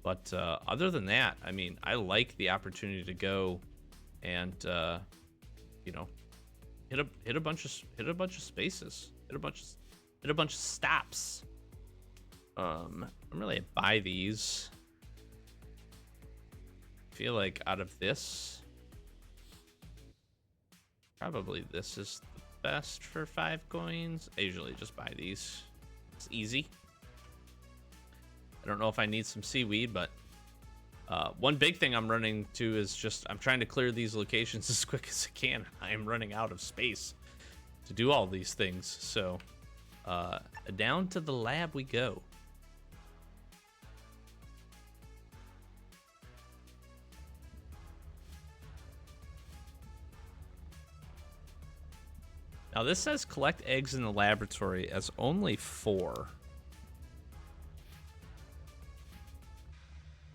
but other than that, I mean, I like the opportunity to go and you know, hit a bunch of spaces, hit a bunch of stops. I'm really buy these. I feel like out of this, probably this is the best for 5 coins. I usually just buy these. It's easy. I don't know if I need some seaweed, but one big thing I'm running to is just I'm trying to clear these locations as quick as I can. I am running out of space to do all these things. So down to the lab we go. Now this says collect eggs in the laboratory as only 4.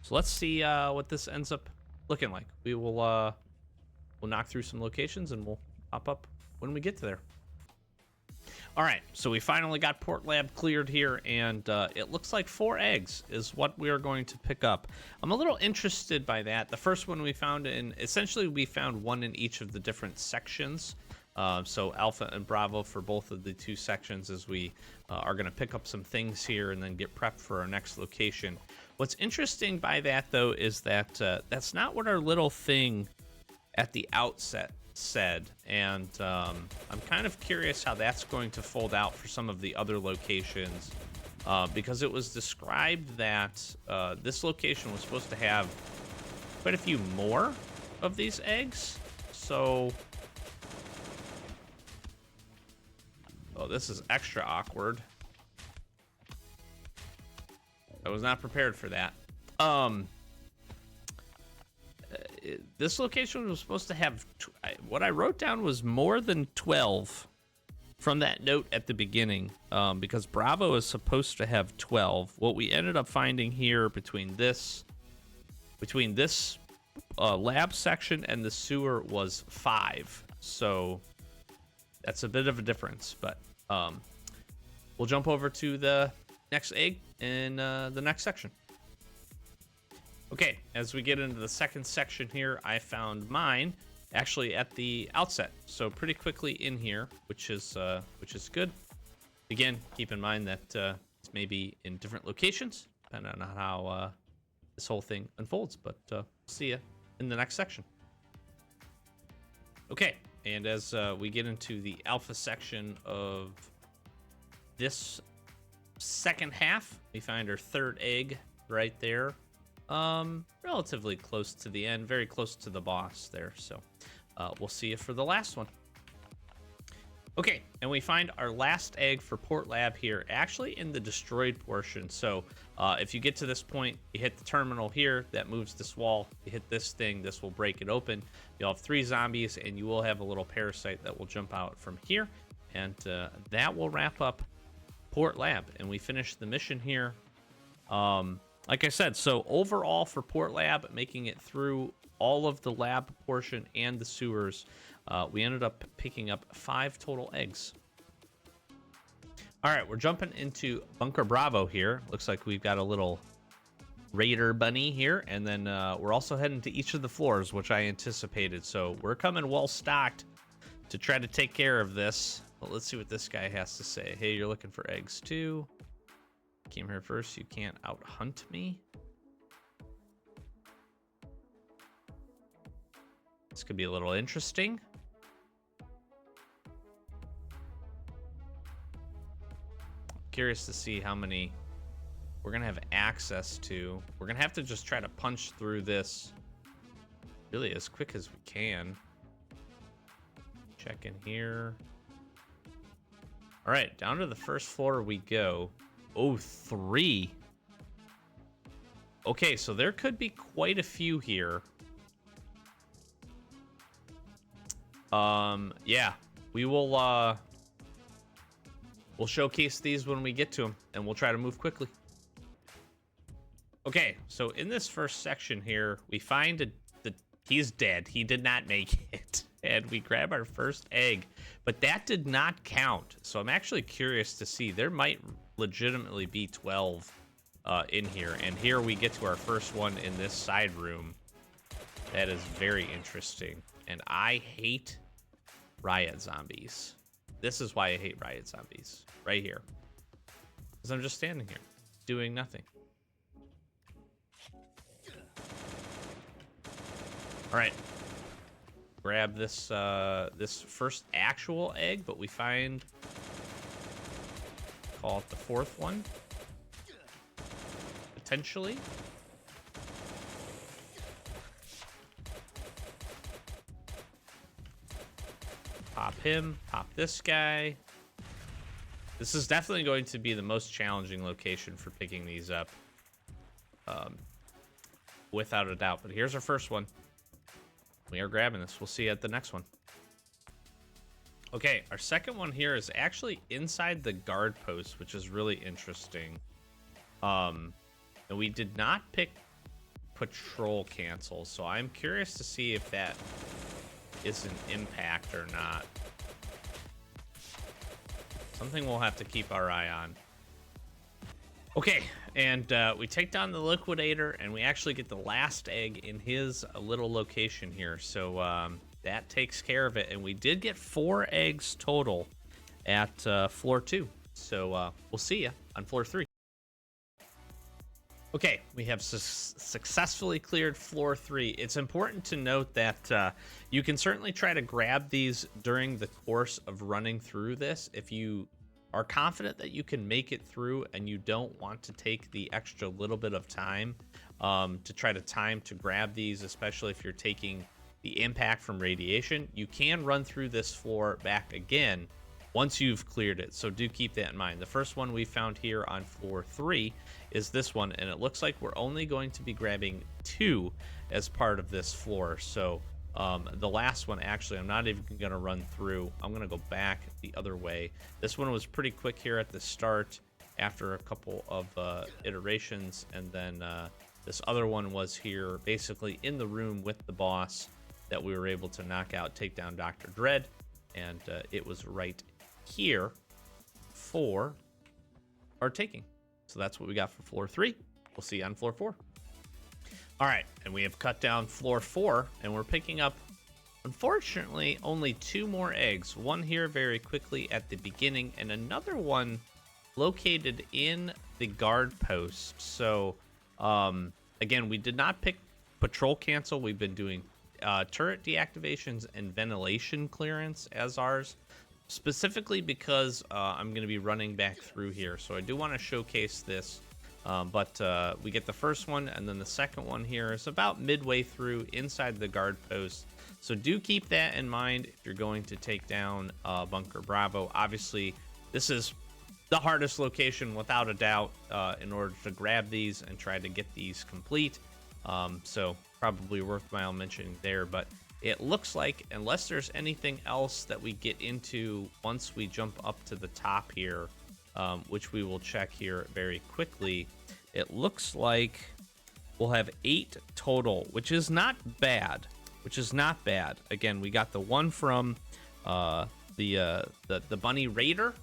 So let's see what this ends up looking like. We will we'll knock through some locations and we'll pop up when we get to there. All right, so we finally got Port Lab cleared here, and it looks like 4 eggs is what we are going to pick up. I'm a little interested by that. The first one we found essentially we found 1 in each of the different sections. So Alpha and Bravo for both of the 2 sections as we are going to pick up some things here and then get prepped for our next location. What's interesting by that, though, is that that's not what our little thing at the outset said, and I'm kind of curious how that's going to fold out for some of the other locations, because it was described that this location was supposed to have quite a few more of these eggs. So oh, this is extra awkward. I was not prepared for that. This location was supposed to have, what I wrote down was more than 12 from that note at the beginning, because Bravo is supposed to have 12. What we ended up finding here between this lab section and the sewer was 5. So that's a bit of a difference, but we'll jump over to the next egg in the next section. Okay, as we get into the second section here, I found mine actually at the outset, so pretty quickly in here, which is good. Again, keep in mind that it's maybe in different locations, depending on how this whole thing unfolds, but see ya in the next section. Okay, and as we get into the Alpha section of this second half, we find our 3rd egg right there. Relatively close to the end, very close to the boss there. So we'll see you for the last one. Okay, and we find our last egg for Port Lab here, actually in the destroyed portion. So if you get to this point, you hit the terminal here, that moves this wall. You hit this thing, this will break it open. You'll have 3 zombies, and you will have a little parasite that will jump out from here. And that will wrap up Port Lab, and we finish the mission here. Like I said, so overall for Port Lab, making it through all of the lab portion and the sewers, we ended up picking up 5 total eggs. All right, we're jumping into Bunker Bravo here. Looks like we've got a little Raider bunny here, and then we're also heading to each of the floors, which I anticipated. So we're coming well stocked to try to take care of this. But let's see what this guy has to say. Hey, you're looking for eggs too. Came here first, you can't out hunt me. This could be a little interesting. Curious to see how many we're gonna have access to. We're gonna have to just try to punch through this really as quick as we can. Check in here. All right, down to the first floor we go. Oh, 3. Okay, so there could be quite a few here. Yeah, we will, we'll showcase these when we get to them, and we'll try to move quickly. Okay, so in this first section here, we find he's dead. He did not make it. And we grab our first egg, but that did not count. So I'm actually curious to see. There might legitimately be 12 in here. And here we get to our first one in this side room. That is very interesting. And I hate riot zombies. This is why I hate riot zombies. Right here. Because I'm just standing here, doing nothing. All right. Grab this this first actual egg, but we find, call it the 4th one, potentially. Pop him, pop this guy. This is definitely going to be the most challenging location for picking these up. Without a doubt. But here's our first one. We are grabbing this. We'll see you at the next one. Okay, our second one here is actually inside the guard post, which is really interesting. And we did not pick patrol cancel, so I'm curious to see if that is an impact or not. Something we'll have to keep our eye on. Okay, and we take down the liquidator, and we actually get the last egg in his little location here. So that takes care of it, and we did get 4 eggs total at floor 2. So we'll see you on floor 3. Okay, we have successfully cleared floor 3. It's important to note that you can certainly try to grab these during the course of running through this. If you are confident that you can make it through and you don't want to take the extra little bit of time to try to grab these, especially if you're taking the impact from radiation, you can run through this floor back again once you've cleared it. So do keep that in mind. The first one we found here on floor 3 is this one, and it looks like we're only going to be grabbing 2 as part of this floor. So the last one, actually, I'm not even going to run through. I'm going to go back the other way. This one was pretty quick here at the start after a couple of iterations, and then this other one was here basically in the room with the boss that we were able to knock out, take down Dr. Dread, and it was right here for our taking. So that's what we got for floor 3. We'll see you on floor 4. All right, and we have cut down floor 4, and we're picking up, unfortunately, only 2 more eggs. One here very quickly at the beginning, and another one located in the guard post. So, again, we did not pick patrol cancel. We've been doing turret deactivations and ventilation clearance as ours, specifically because I'm going to be running back through here. So I do want to showcase this. But we get the first one, and then the second one here is about midway through inside the guard post. So do keep that in mind if you're going to take down Bunker Bravo. Obviously, this is the hardest location without a doubt in order to grab these and try to get these complete. So probably worthwhile mentioning there. But it looks like, unless there's anything else that we get into once we jump up to the top here, which we will check here very quickly, it looks like we'll have 8 total, which is not bad. Again, we got the one from the Bunny Raider,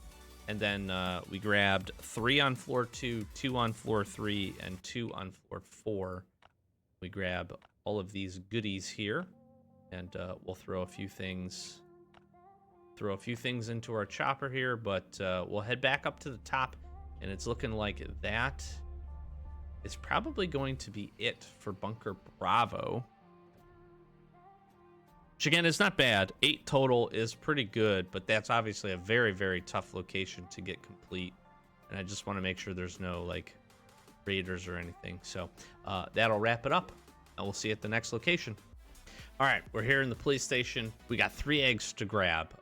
and then we grabbed 3 on floor 2, 2 on floor 3, and 2 on floor 4. We grab all of these goodies here, and we'll throw a few things into our chopper here, but we'll head back up to the top, and it's looking like that is probably going to be it for Bunker Bravo, which again is not bad. 8 total is pretty good, but that's obviously a very, very tough location to get complete, and I just want to make sure there's no like raiders or anything. So that'll wrap it up, and we'll see you at the next location. All right, we're here in the police station. We got 3 eggs to grab,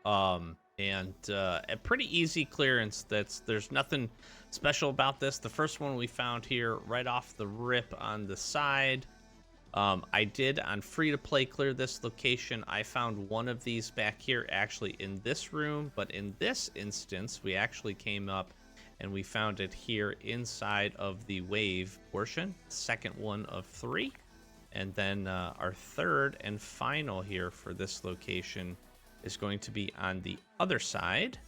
and a pretty easy clearance. There's nothing special about this. The first one we found here right off the rip on the side. I did on free to play clear this location. I found one of these back here actually in this room, but in this instance, we actually came up and we found it here inside of the wave portion. Second one of 3. And then our third and final here for this location is going to be on the other side.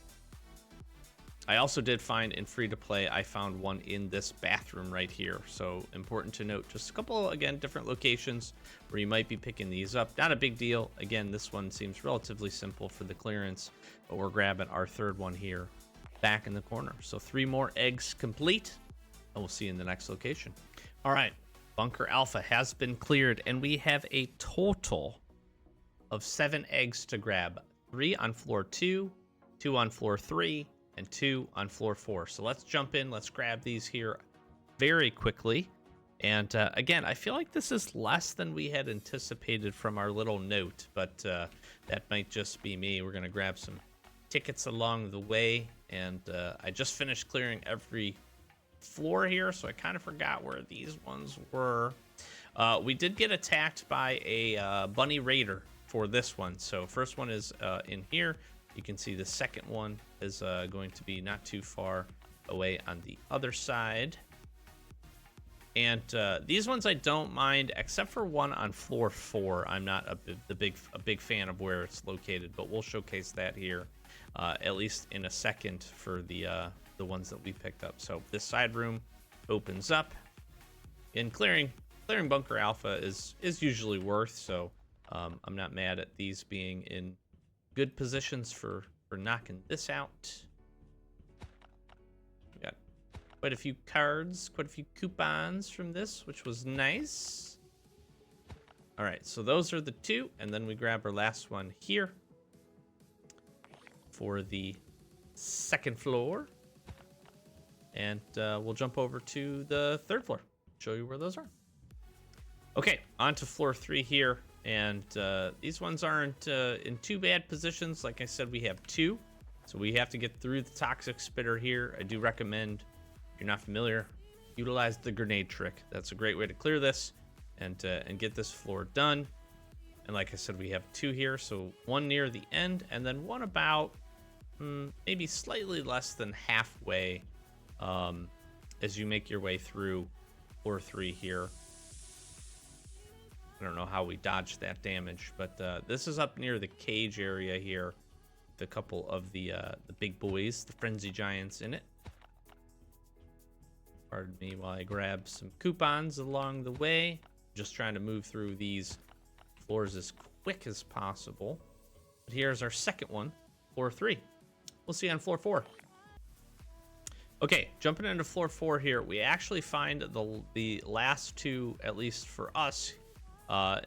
I also did find in free to play, I found one in this bathroom right here. So important to note, just a couple, again, different locations where you might be picking these up. Not a big deal. Again, this one seems relatively simple for the clearance, but we're grabbing our third one here back in the corner. So 3 more eggs complete, and we'll see you in the next location. All right. Bunker Alpha has been cleared, and we have a total of 7 eggs to grab. 3 on floor 2, 2 on floor 3, and 2 on floor 4. So let's jump in. Let's grab these here very quickly. And again, I feel like this is less than we had anticipated from our little note, but that might just be me. We're going to grab some tickets along the way, and I just finished clearing every floor here, so I kind of forgot where these ones were. We did get attacked by a bunny raider for this one. So first one is in here. You can see the second one is going to be not too far away on the other side. And these ones I don't mind, except for one on floor 4. I'm not a big fan of where it's located, but we'll showcase that here at least in a second for the ones that we picked up. So this side room opens up. In clearing Bunker Alpha is usually worth, so I'm not mad at these being in good positions for knocking this out. We got quite a few cards, quite a few coupons from this, which was nice. All right, so those are the 2, and then we grab our last one here for the second floor. And we'll jump over to the 3rd floor, show you where those are. Okay, on to floor 3 here. And these ones aren't in too bad positions. Like I said, we have 2. So we have to get through the toxic spitter here. I do recommend, if you're not familiar, utilize the grenade trick. That's a great way to clear this and get this floor done. And like I said, we have 2 here. So one near the end, and then one about maybe slightly less than halfway as you make your way through floor 3 here. I don't know how we dodged that damage, but this is up near the cage area here with a couple of the big boys, the frenzy giants in it. Pardon me while I grab some coupons along the way. Just trying to move through these floors as quick as possible. But here's our second one, floor 3. We'll see you on floor 4. Okay, jumping into floor 4 here, we actually find the last 2, at least for us,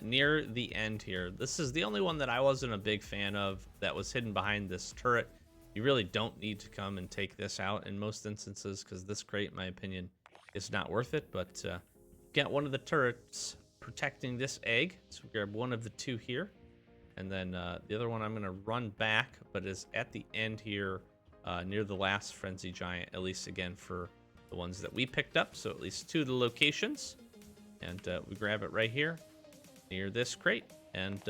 near the end here. This is the only one that I wasn't a big fan of that was hidden behind this turret. You really don't need to come and take this out in most instances, because this crate, in my opinion, is not worth it. But get one of the turrets protecting this egg. So grab one of the 2 here. And then the other one I'm going to run back, but is at the end here near the last frenzy giant, at least again for the ones that we picked up. So at least 2 of the locations. And we grab it right here near this crate, and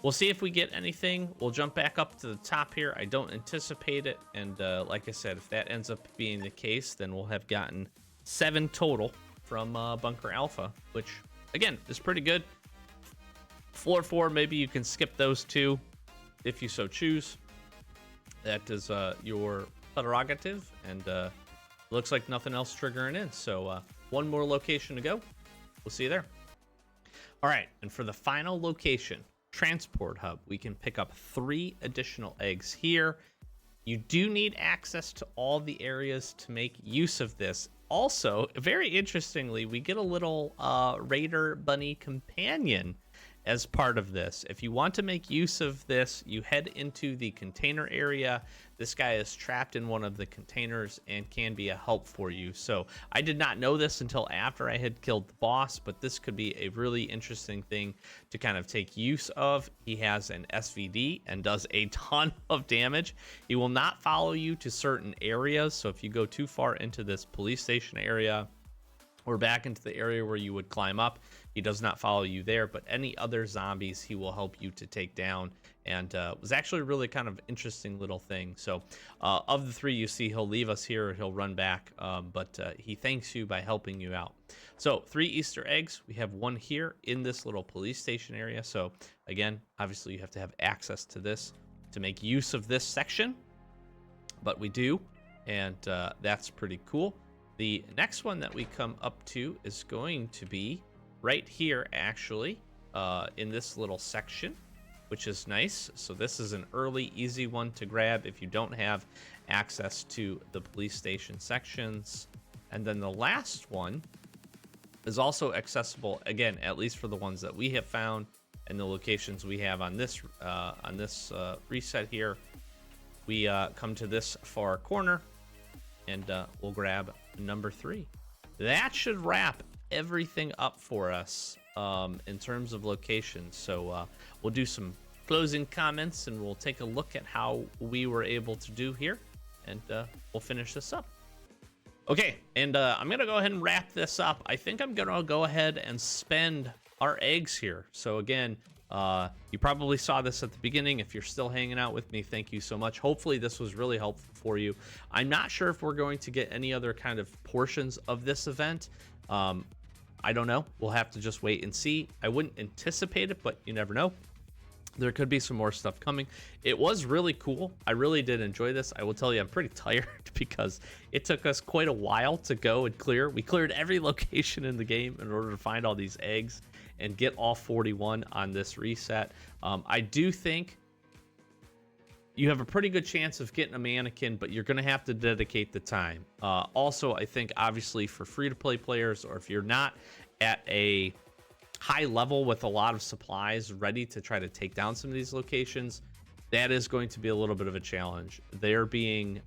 we'll see if we get anything. We'll jump back up to the top here. I don't anticipate it, and like I said, if that ends up being the case, then we'll have gotten 7 total from Bunker Alpha, which again is pretty good. Floor 4, maybe you can skip those 2 if you so choose. That is your prerogative, and looks like nothing else triggering in, so one more location to go. We'll see you there. All right, and for the final location, Transport Hub, we can pick up 3 additional eggs here. You do need access to all the areas to make use of this. Also, very interestingly, we get a little Raider Bunny companion as part of this. If you want to make use of this, you head into the container area. This guy is trapped in one of the containers and can be a help for you. So I did not know this until after I had killed the boss, but this could be a really interesting thing to kind of take use of. He has an SVD and does a ton of damage. He will not follow you to certain areas. So if you go too far into this police station area or back into the area where you would climb up, he does not follow you there, but any other zombies he will help you to take down, and was actually a really kind of interesting little thing. So of the 3 you see, he'll leave us here, he'll run back, but he thanks you by helping you out. So 3 Easter eggs. We have 1 here in this little police station area. So again, obviously you have to have access to this to make use of this section, but we do, and that's pretty cool. The next one that we come up to is going to be right here, actually, in this little section, which is nice. So this is an early, easy one to grab if you don't have access to the police station sections. And then the last one is also accessible, again, at least for the ones that we have found and the locations we have on this reset here. We come to this far corner, and we'll grab number 3. that should wrap everything up for us in terms of locations. So we'll do some closing comments and we'll take a look at how we were able to do here, and we'll finish this up. Okay, and I'm gonna go ahead and wrap this up. I think I'm gonna go ahead and spend our eggs here. So again, you probably saw this at the beginning. If you're still hanging out with me, thank you so much. Hopefully this was really helpful for you. I'm not sure if we're going to get any other kind of portions of this event. I don't know. We'll have to just wait and see. I wouldn't anticipate it, but you never know. There could be some more stuff coming. It was really cool. I really did enjoy this. I will tell you, I'm pretty tired because it took us quite a while to go and clear. We cleared every location in the game in order to find all these eggs and get all 41 on this reset. I do think you have a pretty good chance of getting a mannequin, but you're going to have to dedicate the time. Also, I think obviously for free-to-play players, or if you're not at a high level with a lot of supplies ready to try to take down some of these locations, that is going to be a little bit of a challenge. There being,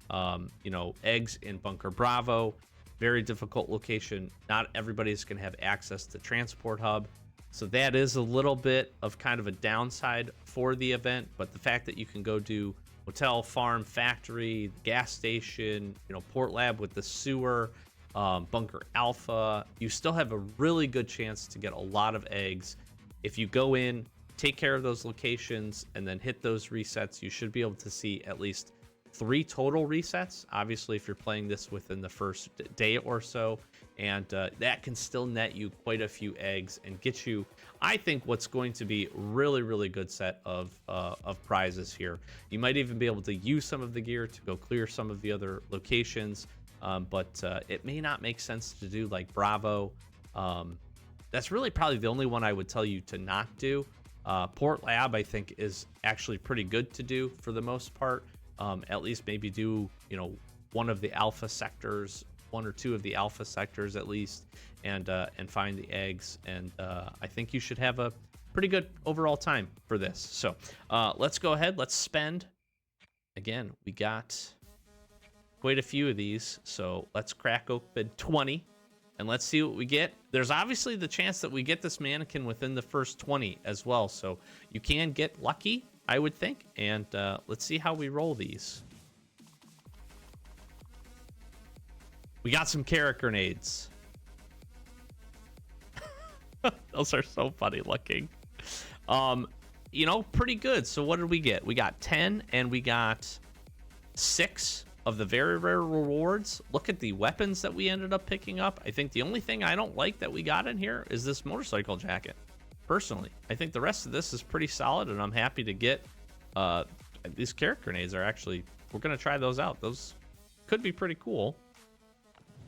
eggs in Bunker Bravo, very difficult location. Not everybody's going to have access to Transport Hub. So that is a little bit of kind of a downside for the event, but the fact that you can go do Motel, Farm, Factory, gas station, Port Lab with the sewer, Bunker Alpha, you still have a really good chance to get a lot of eggs. If you go in, take care of those locations, and then hit those resets, you should be able to see at least 3 total resets. Obviously, if you're playing this within the first day or so, and that can still net you quite a few eggs and get you, I think, what's going to be really, really good set of prizes here. You might even be able to use some of the gear to go clear some of the other locations, but it may not make sense to do like Bravo. That's really probably the only one I would tell you to not do. Port Lab, I think, is actually pretty good to do for the most part. At least maybe do, one of the Alpha sectors, 1 or 2 of the Alpha sectors at least, and find the eggs. And I think you should have a pretty good overall time for this. So let's go ahead. Let's spend. Again, we got quite a few of these. So let's crack open 20 and let's see what we get. There's obviously the chance that we get this mannequin within the first 20 as well. So you can get lucky, I would think. And let's see how we roll these. We got some carrot grenades. Those are so funny looking. Pretty good. So what did we get? We got 10 and we got 6 of the very rare rewards. Look at the weapons that we ended up picking up. I think the only thing I don't like that we got in here is this motorcycle jacket. Personally, I think the rest of this is pretty solid, and I'm happy to get these carrot grenades. Are actually, we're gonna try those out. Those could be pretty cool.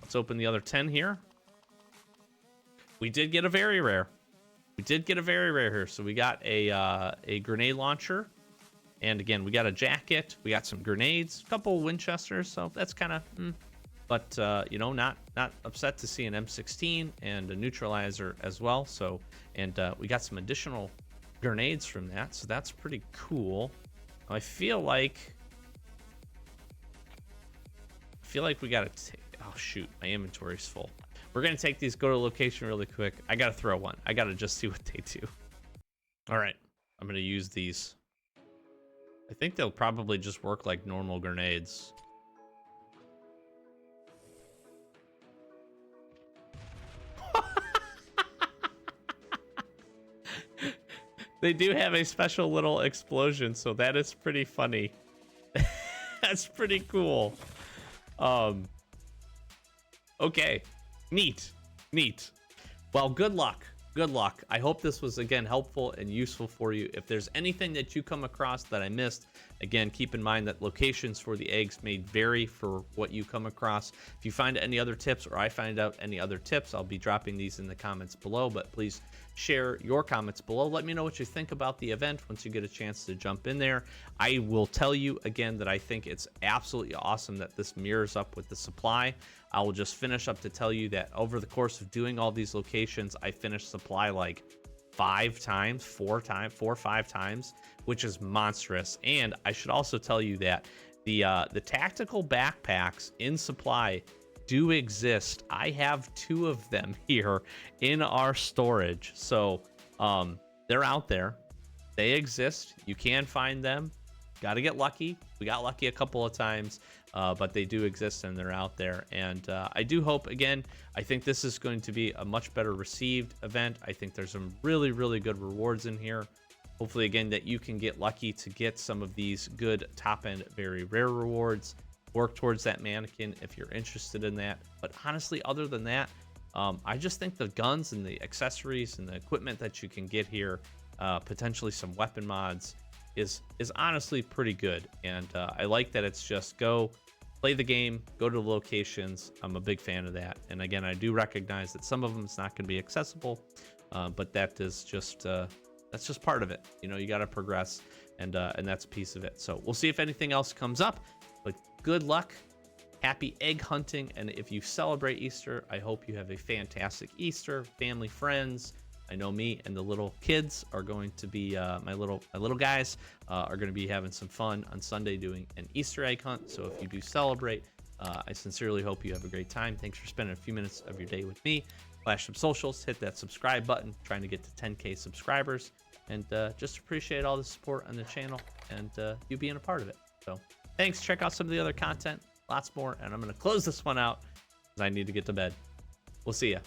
Let's open the other 10 here. We did get a very rare. We did get a very rare here. So we got a grenade launcher. And again, we got a jacket. We got some grenades, a couple Winchesters. So that's kind of, but not upset to see an M16 and a neutralizer as well. So, and we got some additional grenades from that. So that's pretty cool. I feel like we got to take, oh shoot, my inventory's full. We're going to take these, go to location really quick. I got to throw one. I got to just see what they do. All right, I'm going to use these. I think they'll probably just work like normal grenades. They do have a special little explosion, so that is pretty funny. That's pretty cool. Okay, neat. Well, good luck. I hope this was, again, helpful and useful for you. If there's anything that you come across that I missed, again, keep in mind that locations for the eggs may vary for what you come across. If you find any other tips, or I find out any other tips, I'll be dropping these in the comments below, but please share your comments below. Let me know what you think about the event once you get a chance to jump in there. I will tell you again that I think it's absolutely awesome that this mirrors up with the supply. I will just finish up to tell you that over the course of doing all these locations, I finished supply like 4 or 5 times, which is monstrous. And I should also tell you that the tactical backpacks in supply do exist. I have 2 of them here in our storage. So they're out there. They exist. You can find them. Got to get lucky. We got lucky a couple of times, but they do exist and they're out there. And I do hope, again, I think this is going to be a much better received event. I think there's some really, really good rewards in here. Hopefully, again, that you can get lucky to get some of these good top-end, very rare rewards. Work towards that mannequin if you're interested in that. But honestly, other than that, I just think the guns and the accessories and the equipment that you can get here, potentially some weapon mods, is honestly pretty good. And I like that it's just go play the game, go to the locations. I'm a big fan of that. And again, I do recognize that some of them it's not going to be accessible, but that is just that's just part of it. You know, you got to progress, and that's a piece of it. So we'll see if anything else comes up. But good luck, happy egg hunting, and if you celebrate Easter, I hope you have a fantastic Easter, family, friends. I know me and the little kids are going to be my little guys are going to be having some fun on Sunday doing an Easter egg hunt. So if you do celebrate, I sincerely hope you have a great time. Thanks for spending a few minutes of your day with me. Flash some socials, hit that subscribe button, trying to get to 10K subscribers, and just appreciate all the support on the channel and you being a part of it. So thanks. Check out some of the other content, lots more, and I'm going to close this one out because I need to get to bed. We'll see ya.